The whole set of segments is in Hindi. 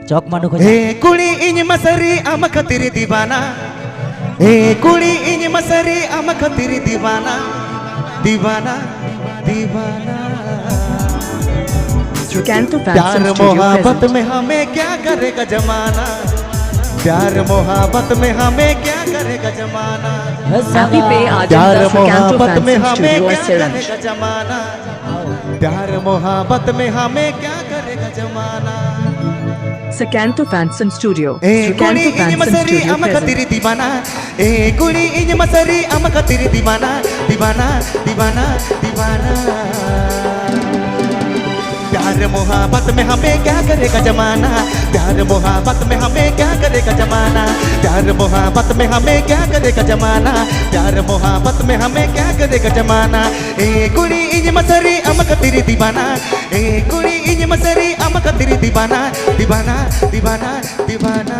Cok manu kuli ini masari ama khatiri divana. Kuli ini masari ama khatiri divana. Divana, divana. प्यार मोहब्बत में हमें क्या करेगा जमाना, प्यार मोहब्बत में हमें क्या करेगा जमाना, प्यार मोहब्बत में हमें क्या करेगा जमाना, प्यार मोहब्बत में हमें क्या करेगा जमाना. Sakanto Fanson Studio. Kuli ini masari ama khatiri divana. Kuli ini masari ama khatiri divana. Divana, divana, divana. प्यार मोहब्बत में हमें क्या करेगा जमाना, प्यार मोहब्बत में हमें क्या करेगा जमाना, प्यार मोहब्बत में हमें क्या करेगा जमाना, प्यार मोहब्बत में हमें क्या करेगा जमाना. कुड़ी इंज मसरी अम कतिरी दीवाना, कुड़ी इंज मसरी अम कतिरी दीवाना, दीवाना दीवाना दीवाना.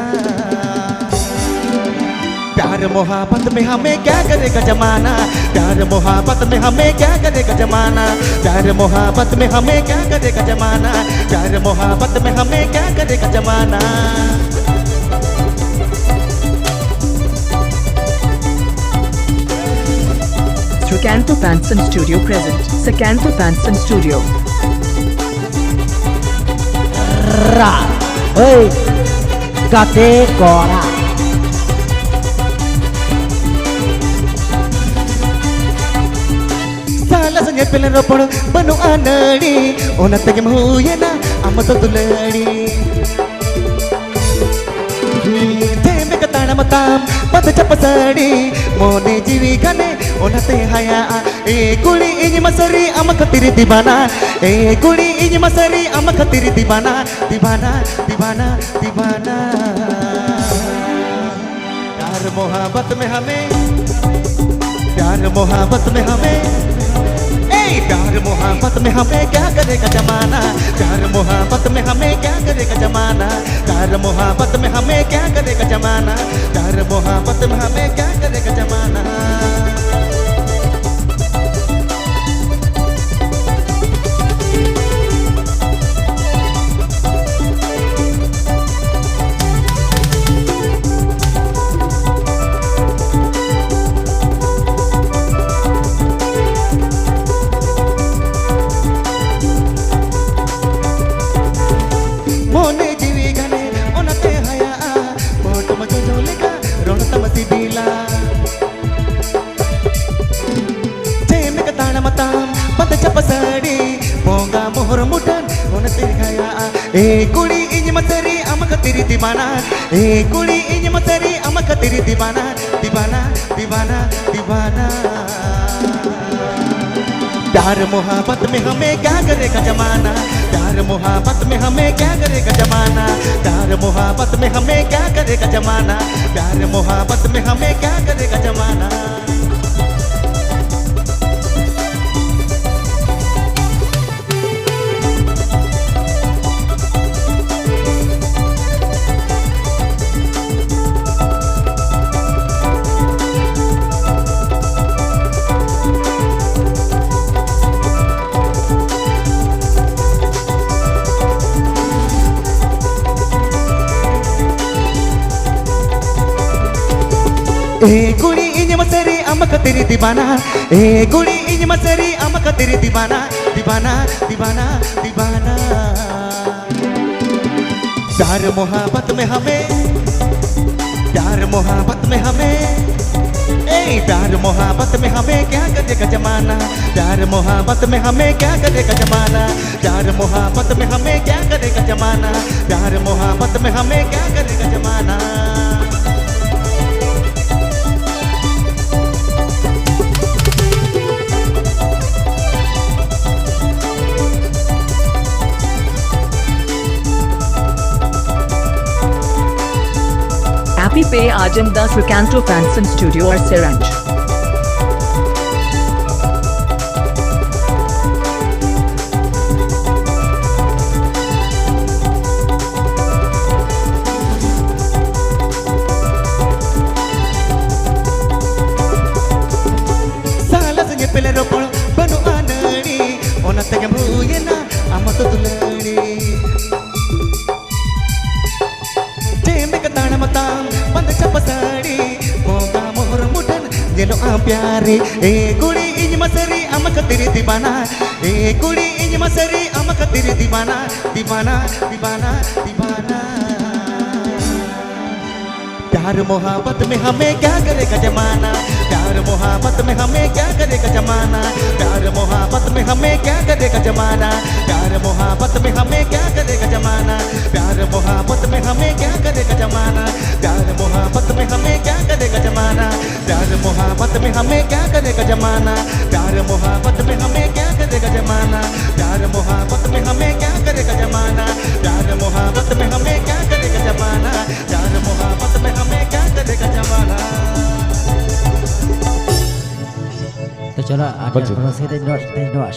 प्यार मोहब्बत में हमें क्या करेगा जमाना, प्यार मोहब्बत में हमें क्या करेगा जमाना, प्यार मोहब्बत में हमें क्या करेगा जमाना, प्यार मोहब्बत में हमें क्या करेगा जमाना. Sakanto Fanson Studio present. Sakanto Fanson Studio. Ra, hey, kate kora. Sangat pelero pun penuh anadi, ona tegi mahuyana, amma to tuladi. Teme katana matam, pada capasadi, mone jiwi kane, ona te haya. Kuli ini masari amma khatiri divana, kuli ini masari amma khatiri divana, divana, divana, divana. प्यार मोहब्बत में हमें, प्यार मोहब्बत में हमें, प्यार मोहब्बत में हमें क्या करेगा जमाना, प्यार मोहब्बत में हमें क्या करेगा जमाना, प्यार मोहब्बत में हमें क्या करेगा जमाना, प्यार मोहब्बत में हमें क्या करेगा जमाना. मोने जीवी गने ओनते हया बोट मजो जोलेगा रोण तमसी बीला जेमे कताना मताम पद चपसड़ी पोंगा मोहर मुटन ओनते हया. कुड़ी इंज मतरी अम कतिरी दीवाना, कुड़ी इंज मतरी अम कतिरी दीवाना, दीवाना दीवाना दीवाना. प्यार मोहब्बत में हमें क्या करेगा जमाना, प्यार मोहब्बत में हमें क्या करेगा जमाना, प्यार मोहब्बत में हमें क्या करेगा जमाना, प्यार मोहब्बत में हमें क्या करेगा जमाना. कुड़ी इंज मसरी अम कतिरी दीवाना, कुड़ी इंज मसरी अम कतिरी दीवाना, दीवाना दीवाना दीवाना. प्यार मोहब्बत में हमें, प्यार मोहब्बत में हमें, प्यार मोहब्बत में हमें क्या करेगा जमाना, प्यार मोहब्बत में हमें क्या करेगा जमाना, प्यार मोहब्बत में हमें क्या करेगा जमाना, प्यार मोहब्बत में हमें क्या करेगा जमाना. Happy Pay Ajanda Sakanto Fanson Studio or Siranj. Salah senyap pelero pun penuh anadi, ona tegi mahuyana, amma to tuladi. पसाड़ी Moga मोर मुठन जेलो आ प्यारी ए कुड़ी इंज मसरी अम खतिर दीवाना ए कुड़ी इंज मसरी अम खतिर दीवाना दीवाना दीवाना दीवाना प्यार मोहब्बत में हमें क्या करेगा जमाना प्यार मोहब्बत में हमें क्या करेगा जमाना प्यार मोहब्बत में हमें क्या करेगा जमाना प्यार मोहब्बत में हमें क्या करेगा जमाना प्यार मोहब्बत में हमें क्या करेगा जमाना प्यार मोहब्बत में हमें क्या करेगा जमाना प्यार मोहब्बत में हमें क्या करेगा जमाना प्यार मोहब्बत में हमें क्या करेगा जमाना प्यार मोहब्बत में हमें क्या करेगा जमाना प्यार मोहब्बत में हमें क्या करेगा जमाना प्यार मोहब्बत में हमें क्या करेगा जमाना तो चलो ada promosi dari luar